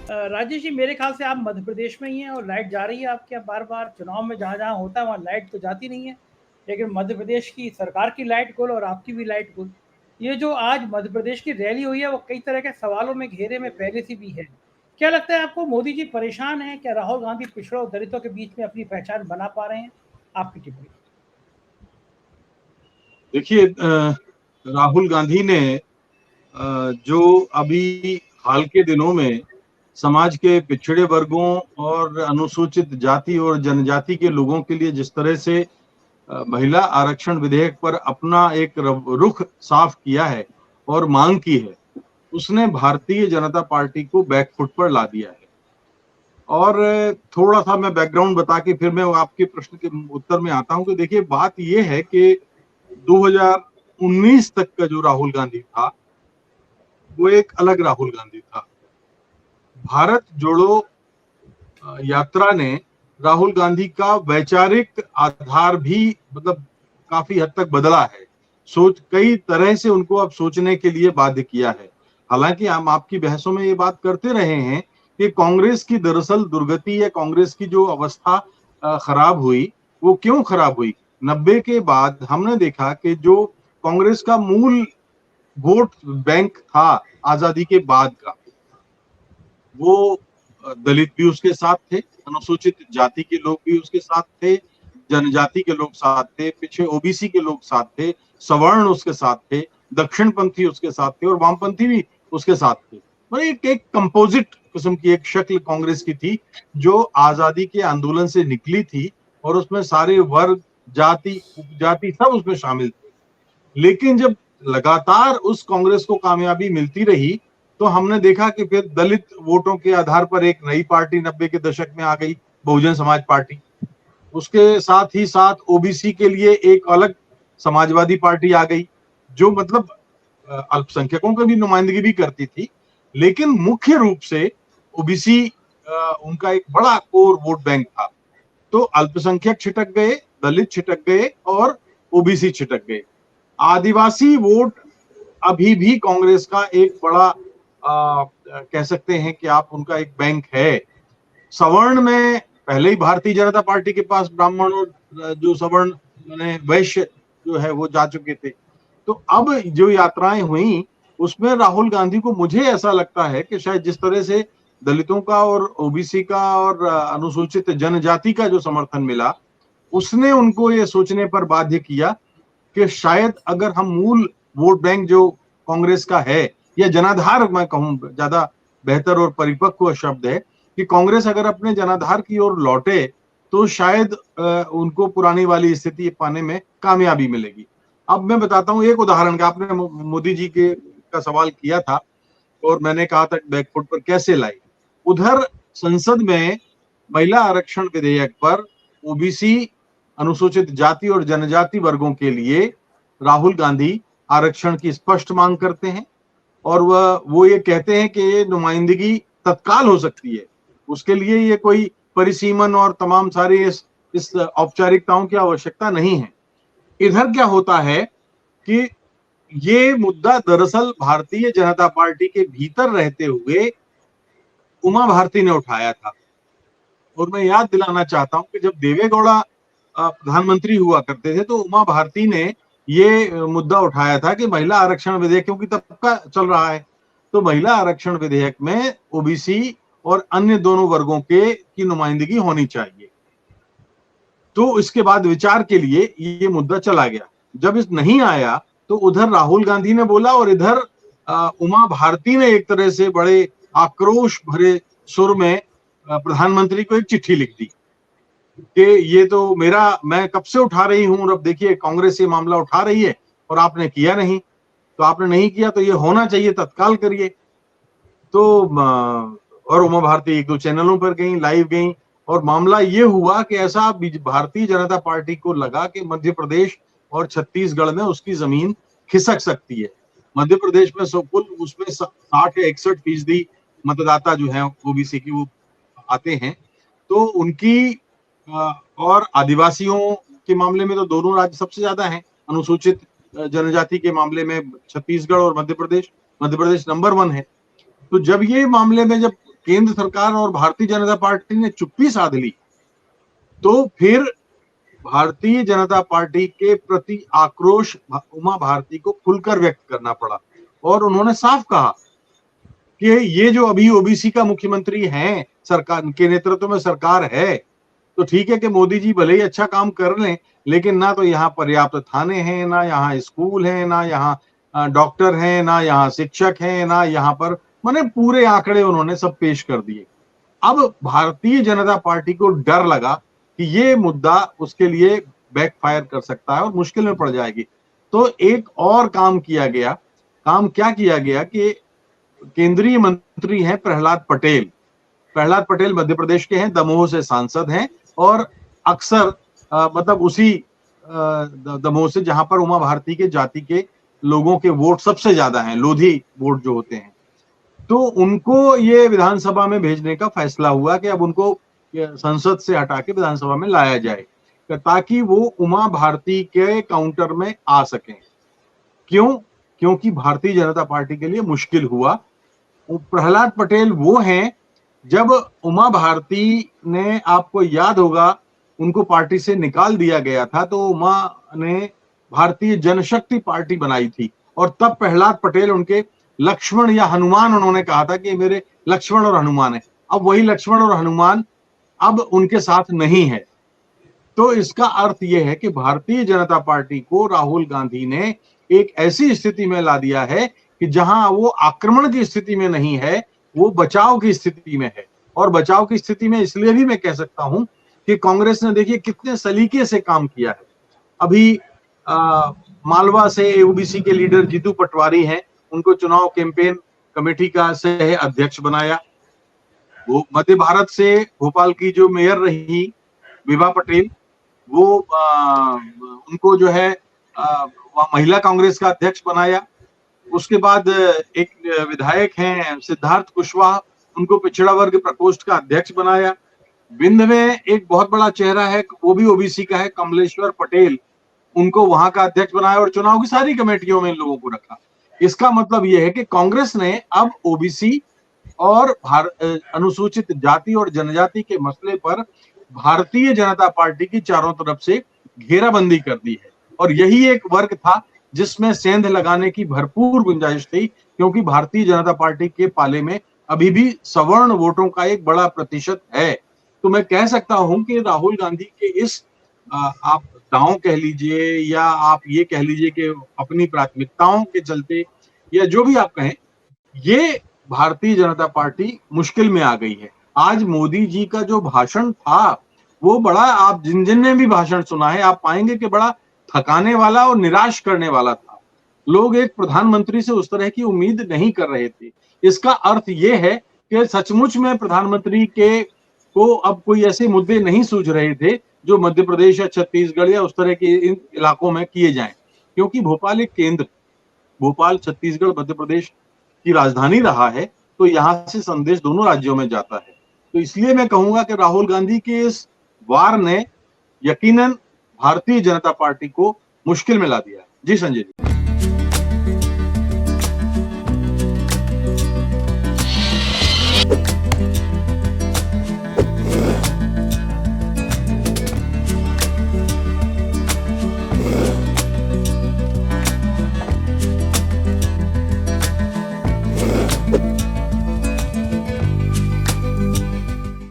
राजेश जी, मेरे ख्याल से आप मध्य प्रदेश में ही हैं और लाइट जा रही है आपके यहाँ बार-बार। चुनाव में जहाँ-जहाँ होता है वहाँ लाइट तो जाती नहीं है, लेकिन मध्य प्रदेश की सरकार की लाइट गुल और आपकी भी लाइट गुल। ये जो आज मध्य प्रदेश की रैली हुई है वो कई तरह के सवालों में घेरे में पहले से भी है। क्या लगता है आपको, मोदी जी परेशान हैं? क्या राहुल गांधी पिछड़ों और दलितों के बीच में अपनी पहचान बना पा रहे हैं? आपकी टिप्पणी। देखिए, राहुल गांधी ने जो अभी हाल के दिनों में समाज के पिछड़े वर्गों और अनुसूचित जाति और जनजाति के लोगों के लिए जिस तरह से महिला आरक्षण विधेयक पर अपना एक रुख साफ किया है और मांग की है, उसने भारतीय जनता पार्टी को बैकफुट पर ला दिया है। और थोड़ा सा मैं बैकग्राउंड बता के फिर मैं आपके प्रश्न के उत्तर में आता हूं कि देखिए, बात यह है कि 2019 तक का जो राहुल गांधी था वो एक अलग राहुल गांधी था। भारत जोड़ो यात्रा ने राहुल गांधी का वैचारिक आधार भी मतलब काफी हद तक बदला है। कई तरह से उनको अब सोचने के लिए बाध्य किया है। हालांकि हम आपकी बहसों में ये बात करते रहे हैं कि कांग्रेस की दरअसल दुर्गति या कांग्रेस की जो अवस्था खराब हुई, वो क्यों खराब हुई? 90 के बाद हमने देखा कि जो कांग्रेस का मूल वोट बैंक था आजादी के बाद का, वो दलित भी उसके साथ थे, अनुसूचित जाति के लोग भी उसके साथ थे, जनजाति के लोग साथ थे, पीछे ओबीसी के लोग साथ थे, सवर्ण उसके साथ थे, दक्षिणपंथी उसके साथ थे और वामपंथी भी उसके साथ थे। मतलब एक कंपोजिट किस्म की एक शक्ल कांग्रेस की थी जो आजादी के आंदोलन से निकली थी और उसमें सारे वर्ग, जाति, उपजाति सब उसमें शामिल थे। लेकिन जब लगातार उस कांग्रेस को कामयाबी मिलती रही तो हमने देखा कि फिर दलित वोटों के आधार पर एक नई पार्टी 90 के दशक में आ गई, बहुजन समाज पार्टी। उसके साथ ही साथ ओबीसी के लिए एक अलग समाजवादी पार्टी आ गई, जो मतलब अल्पसंख्यकों की भी नुमाइंदगी भी करती थी, लेकिन मुख्य रूप से ओबीसी उनका एक बड़ा कोर वोट बैंक था। तो अल्पसंख्यक छिटक गए, दलित छिटक गए और ओबीसी छिटक गए। आदिवासी वोट अभी भी कांग्रेस का एक बड़ा कह सकते हैं कि आप उनका एक बैंक है। सवर्ण में पहले ही भारतीय जनता पार्टी के पास ब्राह्मण और जो सवर्ण वैश्य जो है वो जा चुके थे। तो अब जो यात्राएं हुई उसमें राहुल गांधी को, मुझे ऐसा लगता है कि शायद जिस तरह से दलितों का और ओबीसी का और अनुसूचित जनजाति का जो समर्थन मिला, उसने उनको ये सोचने पर बाध्य किया कि शायद अगर हम मूल वोट बैंक जो कांग्रेस का है, या जनाधार मैं कहूं ज्यादा बेहतर और परिपक्व शब्द है, कि कांग्रेस अगर अपने जनाधार की ओर लौटे तो शायद उनको पुरानी वाली स्थिति पाने में कामयाबी मिलेगी। अब मैं बताता हूं एक उदाहरण का। आपने मोदी जी के का सवाल किया था और मैंने कहा था बैकफुट पर कैसे लाई। उधर संसद में महिला आरक्षण विधेयक पर ओबीसी, अनुसूचित जाति और जनजाति वर्गों के लिए राहुल गांधी आरक्षण की स्पष्ट मांग करते हैं और वो ये कहते हैं कि ये नुमाइंदगी तत्काल हो सकती है, उसके लिए ये कोई परिसीमन और तमाम सारी इस औपचारिकताओं की आवश्यकता नहीं है। इधर क्या होता है कि ये मुद्दा दरअसल भारतीय जनता पार्टी के भीतर रहते हुए उमा भारती ने उठाया था। और मैं याद दिलाना चाहता हूं कि जब देवेगौड़ा प्रधानमंत्री हुआ करते थे तो उमा भारती ने ये मुद्दा उठाया था कि महिला आरक्षण विधेयक, क्योंकि तब का चल रहा है, तो महिला आरक्षण विधेयक में ओबीसी और अन्य दोनों वर्गों की नुमाइंदगी होनी चाहिए। तो इसके बाद विचार के लिए ये मुद्दा चला गया। जब इस नहीं आया तो उधर राहुल गांधी ने बोला और इधर उमा भारती ने एक तरह से बड़े आक्रोश भरे सुर में प्रधानमंत्री को एक चिट्ठी लिख दी कि ये तो मैं कब से उठा रही हूं और अब देखिए कांग्रेस ये मामला उठा रही है और आपने किया नहीं, तो आपने नहीं किया तो ये होना चाहिए, तत्काल करिए। तो और उमा भारती एक दो चैनलों पर गई, लाइव गई और मामला ये हुआ कि ऐसा भारतीय जनता पार्टी को लगा कि मध्य प्रदेश और छत्तीसगढ़ में उसकी जमीन खिसक सकती है। मध्य प्रदेश में कुल उसमें 60 या 61% मतदाता जो है ओबीसी की वो आते हैं, तो उनकी और आदिवासियों के मामले में तो दोनों राज्य सबसे ज्यादा हैं। अनुसूचित जनजाति के मामले में छत्तीसगढ़ और मध्य प्रदेश नंबर 1 है। तो जब ये मामले में जब केंद्र सरकार और भारतीय जनता पार्टी ने चुप्पी साध ली, तो फिर भारतीय जनता पार्टी के प्रति आक्रोश उमा भारती को खुलकर व्यक्त करना पड़ा और उन्होंने साफ कहा कि ये जो अभी ओबीसी का मुख्यमंत्री हैं, सरकार के नेतृत्व में सरकार है, तो ठीक है कि मोदी जी भले ही अच्छा काम कर लें, लेकिन ना तो यहाँ पर्याप्त थाने हैं, ना यहाँ स्कूल हैं, ना यहाँ डॉक्टर हैं, ना यहाँ शिक्षक हैं, ना यहाँ पर, माने पूरे आंकड़े उन्होंने सब पेश कर दिए। अब भारतीय जनता पार्टी को डर लगा कि ये मुद्दा उसके लिए बैकफायर कर सकता है और मुश्किल में पड़ जाएगी, तो एक और काम किया गया। काम क्या किया गया कि केंद्रीय मंत्री हैं प्रहलाद पटेल मध्य प्रदेश के हैं, दमोह से सांसद हैं और अक्सर मतलब उसी दमोह से जहां पर उमा भारती के जाति के लोगों के वोट सबसे ज्यादा हैं, लोधी वोट जो होते हैं, तो उनको ये विधानसभा में भेजने का फैसला हुआ कि अब उनको संसद से हटा के विधानसभा में लाया जाए ताकि वो उमा भारती के काउंटर में आ सकें। क्यों? क्योंकि भारतीय जनता पार्टी के लिए मुश्किल हुआ। प्रहलाद पटेल वो हैं, जब उमा भारती ने, आपको याद होगा, उनको पार्टी से निकाल दिया गया था, तो उमा ने भारतीय जनशक्ति पार्टी बनाई थी और तब प्रहलाद पटेल उनके लक्ष्मण या हनुमान, उन्होंने कहा था कि मेरे लक्ष्मण और हनुमान है। अब वही लक्ष्मण और हनुमान अब उनके साथ नहीं है। तो इसका अर्थ यह है कि भारतीय जनता पार्टी को राहुल गांधी ने एक ऐसी स्थिति में ला दिया है कि जहां वो आक्रमण की स्थिति में नहीं है, वो बचाव की स्थिति में है। और बचाव की स्थिति में इसलिए भी मैं कह सकता हूं कि कांग्रेस ने देखिए कितने सलीके से काम किया है। अभी मालवा से ओबीसी के लीडर जीतू पटवारी हैं, उनको चुनाव कैंपेन कमेटी का सह अध्यक्ष बनाया। वो मध्य भारत से भोपाल की जो मेयर रही विभा पटेल, वो उनको जो है महिला कांग्रेस का अध्यक्ष बनाया। उसके बाद एक विधायक हैं सिद्धार्थ कुशवाहा, उनको पिछड़ा वर्ग प्रकोष्ठ का अध्यक्ष बनाया। बिंद में एक बहुत बड़ा चेहरा है, वो भी ओबीसी का है, कमलेश्वर पटेल, उनको वहां का अध्यक्ष बनाया और चुनाव की सारी कमेटियों में इन लोगों को रखा। इसका मतलब यह है कि कांग्रेस ने अब ओबीसी और अनुसूचित जाति और जनजाति के मसले पर भारतीय जनता पार्टी की चारों तरफ से घेराबंदी कर दी है और यही एक वर्ग था जिसमें सेंध लगाने की भरपूर गुंजाइश थी, क्योंकि भारतीय जनता पार्टी के पाले में अभी भी सवर्ण वोटों का एक बड़ा प्रतिशत है। तो मैं कह सकता हूं कि राहुल गांधी के इस आप दांव कह लीजिए या आप ये कह लीजिए कि अपनी प्राथमिकताओं के चलते या जो भी आप कहें, ये भारतीय जनता पार्टी मुश्किल में आ गई है। आज मोदी जी का जो भाषण था वो बड़ा, आप जिन जिन ने भी भाषण सुना है आप पाएंगे कि बड़ा थकाने वाला और निराश करने वाला था। लोग एक प्रधानमंत्री से उस तरह की उम्मीद नहीं कर रहे थे। इसका अर्थ ये है कि सचमुच में प्रधानमंत्री के को अब कोई ऐसे मुद्दे नहीं सूझ रहे थे जो मध्य प्रदेश या छत्तीसगढ़ या उस तरह के इन इलाकों में किए जाएं, क्योंकि भोपाल एक केंद्र, भोपाल छत्तीसगढ़ मध्य प्रदेश की राजधानी रहा है, तो यहाँ से संदेश दोनों राज्यों में जाता है। तो इसलिए मैं कहूंगा कि राहुल गांधी के इस वार ने यकीनन भारतीय जनता पार्टी को मुश्किल में ला दिया है। जी संजय जी।